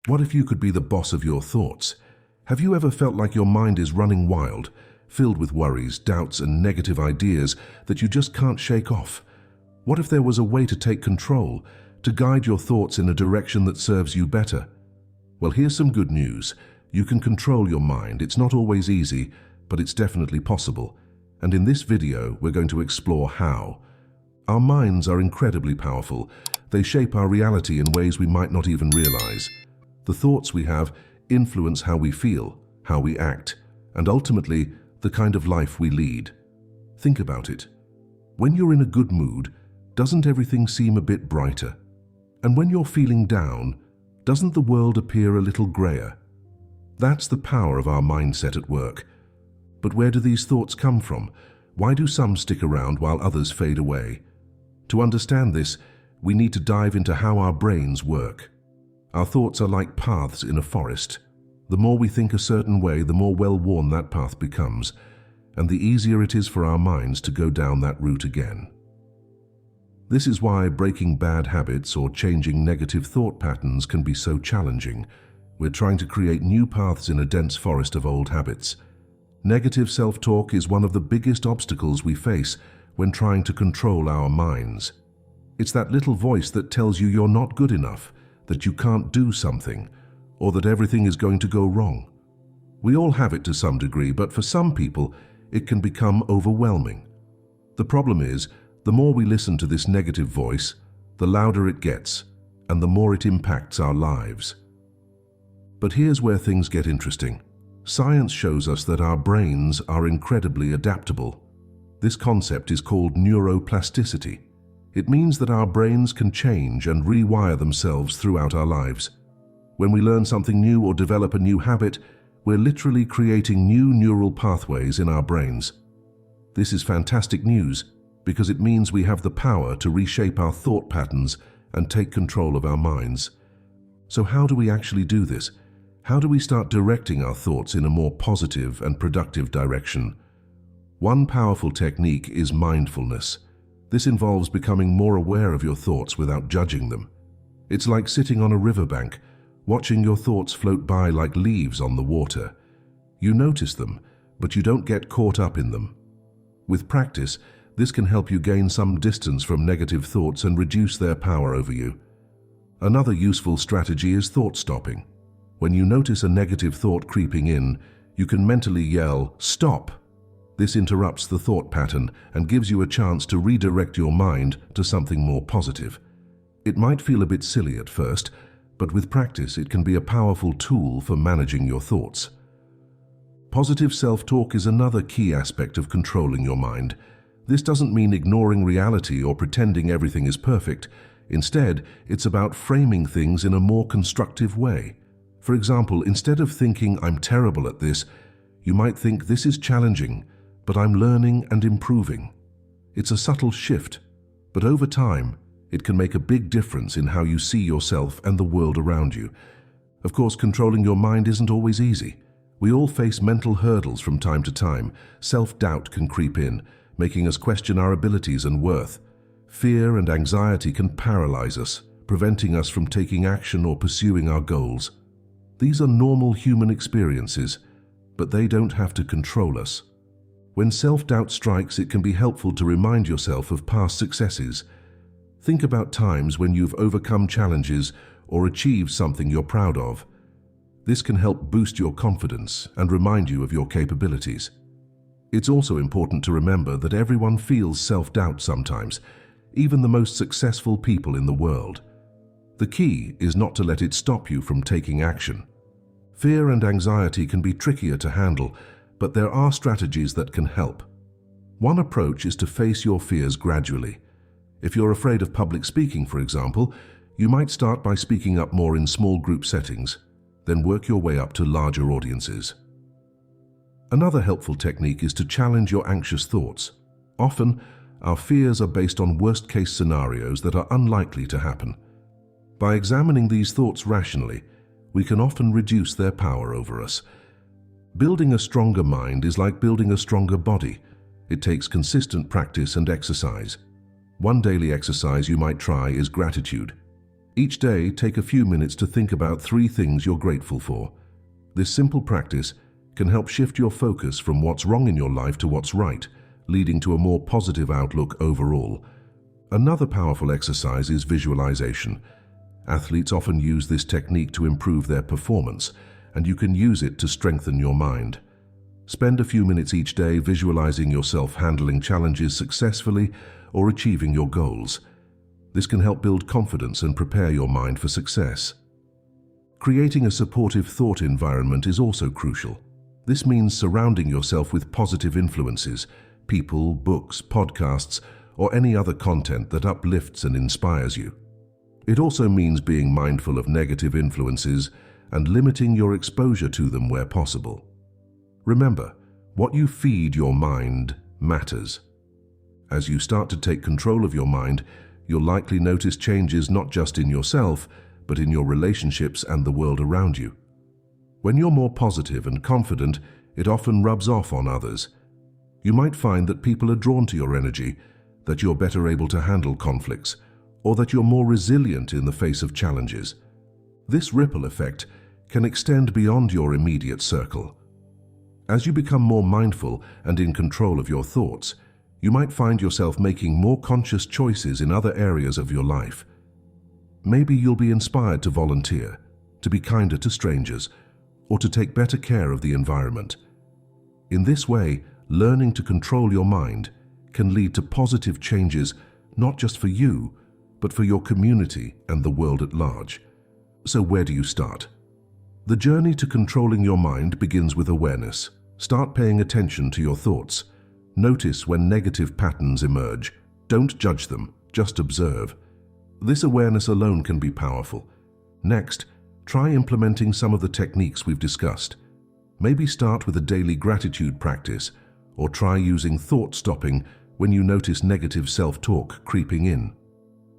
What if you could be the boss of your thoughts? Have you ever felt like your mind is running wild, filled with worries, doubts, and negative ideas that you just can't shake off? What if there was a way to take control, to guide your thoughts in a direction that serves you better? Well, here's some good news. You can control your mind. It's not always easy, but it's definitely possible. And in this video, we're going to explore how. Our minds are incredibly powerful. They shape our reality in ways we might not even realize. The thoughts we have influence how we feel, how we act, and ultimately, the kind of life we lead. Think about it. When you're in a good mood, doesn't everything seem a bit brighter? And when you're feeling down, doesn't the world appear a little grayer? That's the power of our mindset at work. But where do these thoughts come from? Why do some stick around while others fade away? To understand this, we need to dive into how our brains work. Our thoughts are like paths in a forest. The more we think a certain way, the more well-worn that path becomes, and the easier it is for our minds to go down that route again. This is why breaking bad habits or changing negative thought patterns can be so challenging. We're trying to create new paths in a dense forest of old habits. Negative self-talk is one of the biggest obstacles we face when trying to control our minds. It's that little voice that tells you you're not good enough, that you can't do something, or that everything is going to go wrong. We all have it to some degree, but for some people, it can become overwhelming. The problem is, the more we listen to this negative voice, the louder it gets, and the more it impacts our lives. But here's where things get interesting. Science shows us that our brains are incredibly adaptable. This concept is called neuroplasticity. It means that our brains can change and rewire themselves throughout our lives. When we learn something new or develop a new habit, we're literally creating new neural pathways in our brains. This is fantastic news because it means we have the power to reshape our thought patterns and take control of our minds. So how do we actually do this? How do we start directing our thoughts in a more positive and productive direction? One powerful technique is mindfulness. This involves becoming more aware of your thoughts without judging them. It's like sitting on a riverbank, watching your thoughts float by like leaves on the water. You notice them, but you don't get caught up in them. With practice, this can help you gain some distance from negative thoughts and reduce their power over you. Another useful strategy is thought stopping. When you notice a negative thought creeping in, you can mentally yell, "Stop!" This interrupts the thought pattern and gives you a chance to redirect your mind to something more positive. It might feel a bit silly at first, but with practice it can be a powerful tool for managing your thoughts. Positive self-talk is another key aspect of controlling your mind. This doesn't mean ignoring reality or pretending everything is perfect. Instead, it's about framing things in a more constructive way. For example, instead of thinking, "I'm terrible at this," you might think, "This is challenging, but I'm learning and improving." It's a subtle shift, but over time, it can make a big difference in how you see yourself and the world around you. Of course, controlling your mind isn't always easy. We all face mental hurdles from time to time. Self-doubt can creep in, making us question our abilities and worth. Fear and anxiety can paralyze us, preventing us from taking action or pursuing our goals. These are normal human experiences, but they don't have to control us. When self-doubt strikes, it can be helpful to remind yourself of past successes. Think about times when you've overcome challenges or achieved something you're proud of. This can help boost your confidence and remind you of your capabilities. It's also important to remember that everyone feels self-doubt sometimes, even the most successful people in the world. The key is not to let it stop you from taking action. Fear and anxiety can be trickier to handle, but there are strategies that can help. One approach is to face your fears gradually. If you're afraid of public speaking, for example, you might start by speaking up more in small group settings, then work your way up to larger audiences. Another helpful technique is to challenge your anxious thoughts. Often, our fears are based on worst-case scenarios that are unlikely to happen. By examining these thoughts rationally, we can often reduce their power over us. Building a stronger mind is like building a stronger body. It takes consistent practice and exercise. One daily exercise you might try is gratitude. Each day, take a few minutes to think about 3 things you're grateful for. This simple practice can help shift your focus from what's wrong in your life to what's right, leading to a more positive outlook overall. Another powerful exercise is visualization. Athletes often use this technique to improve their performance, and you can use it to strengthen your mind. Spend a few minutes each day visualizing yourself handling challenges successfully or achieving your goals. This can help build confidence and prepare your mind for success. Creating a supportive thought environment is also crucial. This means surrounding yourself with positive influences, people, books, podcasts, or any other content that uplifts and inspires you. It also means being mindful of negative influences and limiting your exposure to them where possible. Remember, what you feed your mind matters. As you start to take control of your mind, you'll likely notice changes not just in yourself, but in your relationships and the world around you. When you're more positive and confident, it often rubs off on others. You might find that people are drawn to your energy, that you're better able to handle conflicts, or that you're more resilient in the face of challenges. This ripple effect can extend beyond your immediate circle. As you become more mindful and in control of your thoughts, you might find yourself making more conscious choices in other areas of your life. Maybe you'll be inspired to volunteer, to be kinder to strangers, or to take better care of the environment. In this way, learning to control your mind can lead to positive changes not just for you, but for your community and the world at large. So where do you start? The journey to controlling your mind begins with awareness. Start paying attention to your thoughts. Notice when negative patterns emerge. Don't judge them, just observe. This awareness alone can be powerful. Next, try implementing some of the techniques we've discussed. Maybe start with a daily gratitude practice, or try using thought stopping when you notice negative self-talk creeping in.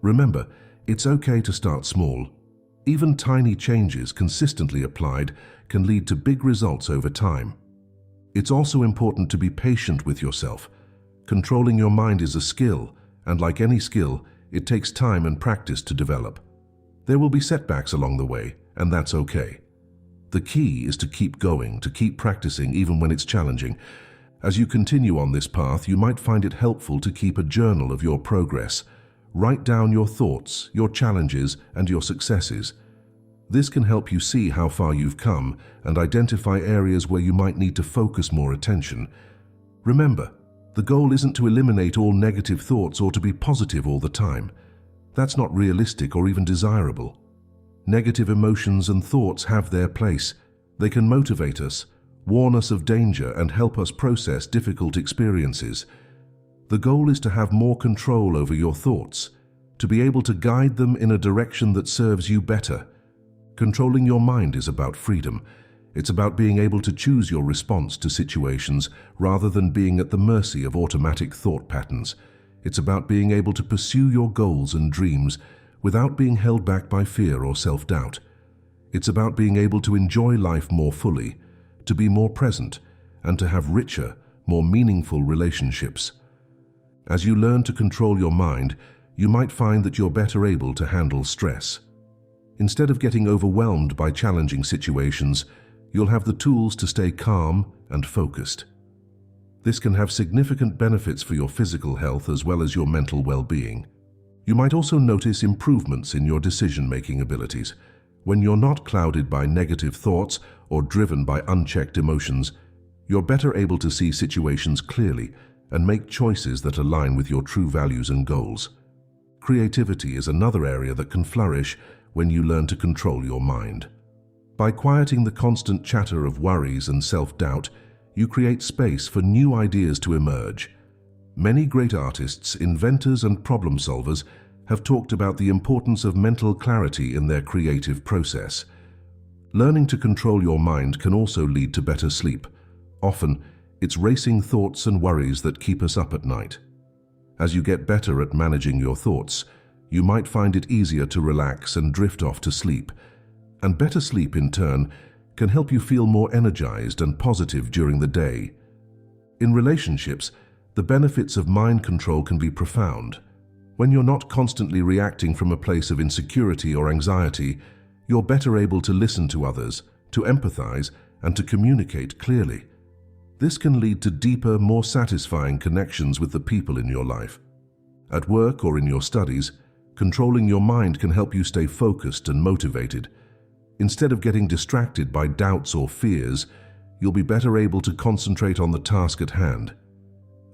Remember, it's okay to start small. Even tiny changes consistently applied can lead to big results over time. It's also important to be patient with yourself. Controlling your mind is a skill, and like any skill, it takes time and practice to develop. There will be setbacks along the way, and that's okay. The key is to keep going, to keep practicing even when it's challenging. As you continue on this path, you might find it helpful to keep a journal of your progress. Write down your thoughts, your challenges, and your successes. This can help you see how far you've come and identify areas where you might need to focus more attention. Remember, the goal isn't to eliminate all negative thoughts or to be positive all the time. That's not realistic or even desirable. Negative emotions and thoughts have their place. They can motivate us, warn us of danger, and help us process difficult experiences. The goal is to have more control over your thoughts, to be able to guide them in a direction that serves you better. Controlling your mind is about freedom. It's about being able to choose your response to situations rather than being at the mercy of automatic thought patterns. It's about being able to pursue your goals and dreams without being held back by fear or self-doubt. It's about being able to enjoy life more fully, to be more present, and to have richer, more meaningful relationships. As you learn to control your mind, you might find that you're better able to handle stress. Instead of getting overwhelmed by challenging situations, you'll have the tools to stay calm and focused. This can have significant benefits for your physical health as well as your mental well-being. You might also notice improvements in your decision-making abilities. When you're not clouded by negative thoughts or driven by unchecked emotions, you're better able to see situations clearly and make choices that align with your true values and goals. Creativity is another area that can flourish when you learn to control your mind. By quieting the constant chatter of worries and self-doubt, you create space for new ideas to emerge. Many great artists, inventors, and problem solvers have talked about the importance of mental clarity in their creative process. Learning to control your mind can also lead to better sleep. Often, it's racing thoughts and worries that keep us up at night. As you get better at managing your thoughts, you might find it easier to relax and drift off to sleep. And better sleep, in turn, can help you feel more energized and positive during the day. In relationships, the benefits of mind control can be profound. When you're not constantly reacting from a place of insecurity or anxiety, you're better able to listen to others, to empathize, and to communicate clearly. This can lead to deeper, more satisfying connections with the people in your life. At work or in your studies, controlling your mind can help you stay focused and motivated. Instead of getting distracted by doubts or fears, you'll be better able to concentrate on the task at hand.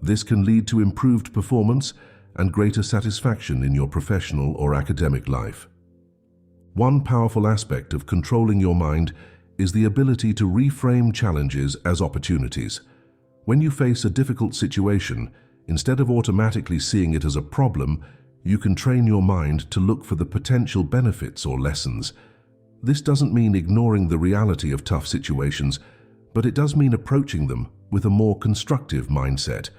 This can lead to improved performance and greater satisfaction in your professional or academic life. One powerful aspect of controlling your mind is the ability to reframe challenges as opportunities. When you face a difficult situation, instead of automatically seeing it as a problem, you can train your mind to look for the potential benefits or lessons. This doesn't mean ignoring the reality of tough situations, but it does mean approaching them with a more constructive mindset.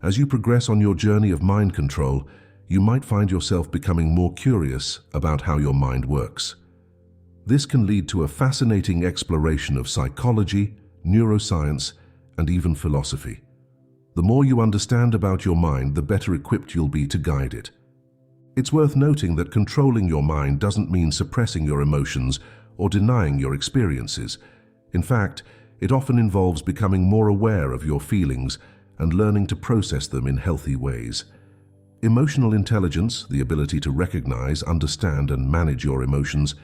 As you progress on your journey of mind control, you might find yourself becoming more curious about how your mind works. This can lead to a fascinating exploration of psychology, neuroscience, and even philosophy. The more you understand about your mind, the better equipped you'll be to guide it. It's worth noting that controlling your mind doesn't mean suppressing your emotions or denying your experiences. In fact, it often involves becoming more aware of your feelings and learning to process them in healthy ways. Emotional intelligence, the ability to recognize, understand, and manage your emotions,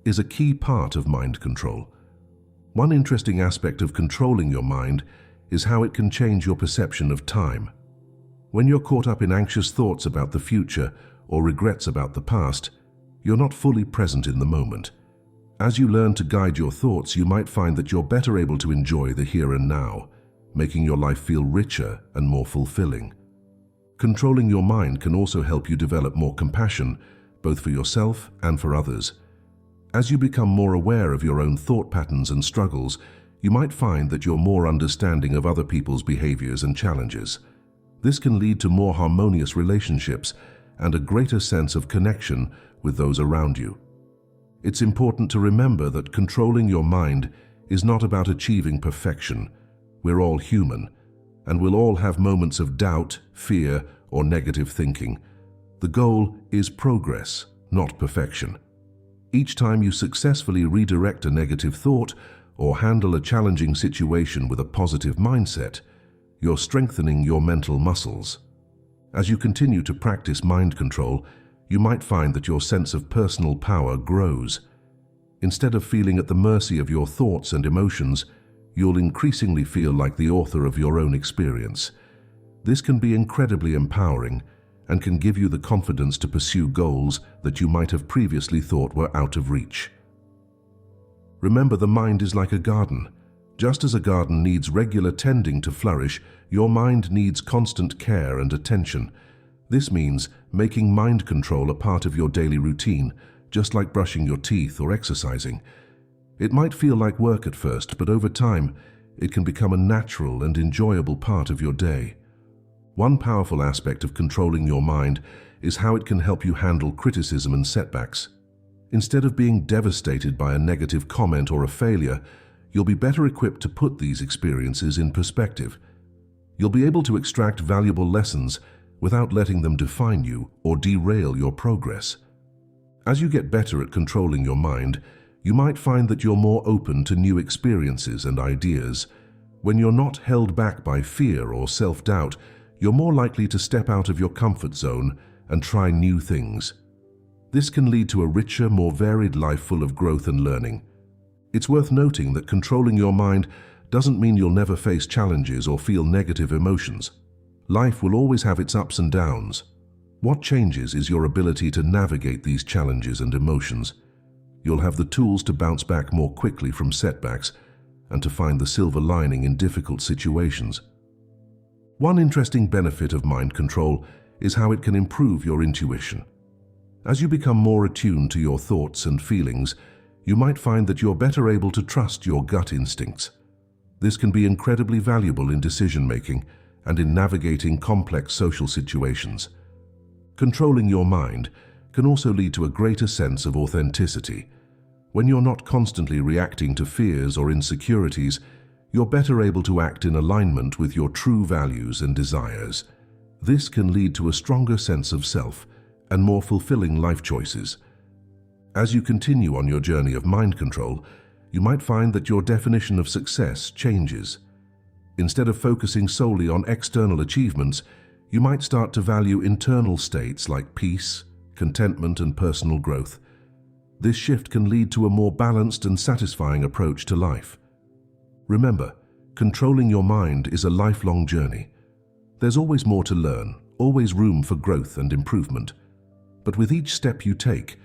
is a key part of mind control. One interesting aspect of controlling your mind is how it can change your perception of time. When you're caught up in anxious thoughts about the future or regrets about the past, you're not fully present in the moment. As you learn to guide your thoughts, you might find that you're better able to enjoy the here and now, making your life feel richer and more fulfilling. Controlling your mind can also help you develop more compassion, both for yourself and for others. As you become more aware of your own thought patterns and struggles, you might find that you're more understanding of other people's behaviors and challenges. This can lead to more harmonious relationships and a greater sense of connection with those around you. It's important to remember that controlling your mind is not about achieving perfection. We're all human, and we'll all have moments of doubt, fear, or negative thinking. The goal is progress, not perfection. Each time you successfully redirect a negative thought or handle a challenging situation with a positive mindset, you're strengthening your mental muscles. As you continue to practice mind control, you might find that your sense of personal power grows. Instead of feeling at the mercy of your thoughts and emotions, you'll increasingly feel like the author of your own experience. This can be incredibly empowering and can give you the confidence to pursue goals that you might have previously thought were out of reach. Remember, the mind is like a garden. Just as a garden needs regular tending to flourish, your mind needs constant care and attention. This means making mind control a part of your daily routine, just like brushing your teeth or exercising. It might feel like work at first, but over time, it can become a natural and enjoyable part of your day. One powerful aspect of controlling your mind is how it can help you handle criticism and setbacks. Instead of being devastated by a negative comment or a failure, you'll be better equipped to put these experiences in perspective. You'll be able to extract valuable lessons without letting them define you or derail your progress. As you get better at controlling your mind, you might find that you're more open to new experiences and ideas. When you're not held back by fear or self-doubt, you're more likely to step out of your comfort zone and try new things. This can lead to a richer, more varied life full of growth and learning. It's worth noting that controlling your mind doesn't mean you'll never face challenges or feel negative emotions. Life will always have its ups and downs. What changes is your ability to navigate these challenges and emotions. You'll have the tools to bounce back more quickly from setbacks and to find the silver lining in difficult situations. One interesting benefit of mind control is how it can improve your intuition. As you become more attuned to your thoughts and feelings, you might find that you're better able to trust your gut instincts. This can be incredibly valuable in decision-making and in navigating complex social situations. Controlling your mind can also lead to a greater sense of authenticity. When you're not constantly reacting to fears or insecurities, you're better able to act in alignment with your true values and desires. This can lead to a stronger sense of self and more fulfilling life choices. As you continue on your journey of mind control, you might find that your definition of success changes. Instead of focusing solely on external achievements, you might start to value internal states like peace, contentment, and personal growth. This shift can lead to a more balanced and satisfying approach to life. Remember, controlling your mind is a lifelong journey. There's always more to learn, always room for growth and improvement. But with each step you take,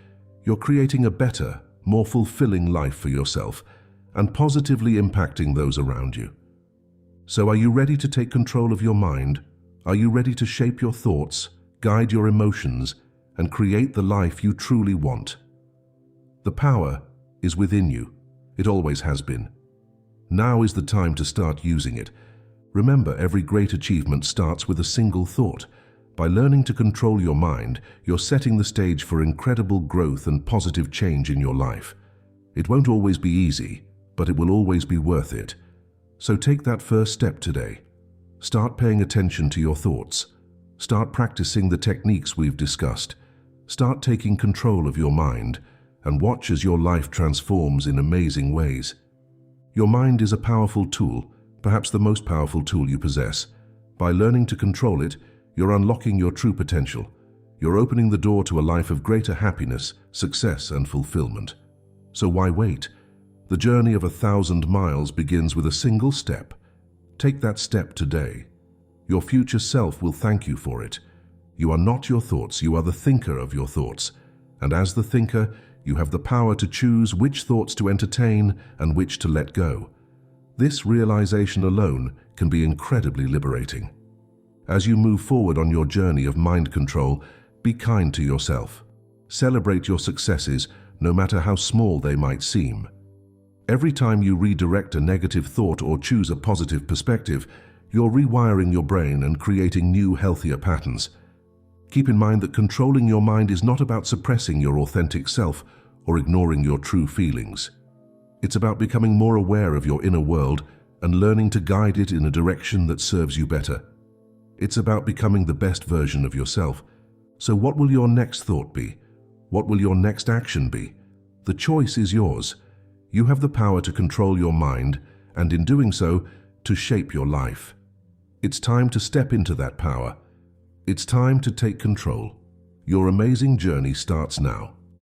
you're creating a better, more fulfilling life for yourself and positively impacting those around you. So are you ready to take control of your mind? Are you ready to shape your thoughts, guide your emotions, and create the life you truly want? The power is within you. It always has been. Now is the time to start using it. Remember, every great achievement starts with a single thought. By learning to control your mind, you're setting the stage for incredible growth and positive change in your life. It won't always be easy, but it will always be worth it. So take that first step today. Start paying attention to your thoughts. Start practicing the techniques we've discussed. Start taking control of your mind and watch as your life transforms in amazing ways. Your mind is a powerful tool, perhaps the most powerful tool you possess. By learning to control it, you're unlocking your true potential. You're opening the door to a life of greater happiness, success, and fulfillment. So why wait? The journey of 1,000 miles begins with a single step. Take that step today. Your future self will thank you for it. You are not your thoughts, you are the thinker of your thoughts. And as the thinker, you have the power to choose which thoughts to entertain and which to let go. This realization alone can be incredibly liberating. As you move forward on your journey of mind control, be kind to yourself. Celebrate your successes, no matter how small they might seem. Every time you redirect a negative thought or choose a positive perspective, you're rewiring your brain and creating new, healthier patterns. Keep in mind that controlling your mind is not about suppressing your authentic self or ignoring your true feelings. It's about becoming more aware of your inner world and learning to guide it in a direction that serves you better. It's about becoming the best version of yourself. So what will your next thought be? What will your next action be? The choice is yours. You have the power to control your mind and, in doing so, to shape your life. It's time to step into that power. It's time to take control. Your amazing journey starts now.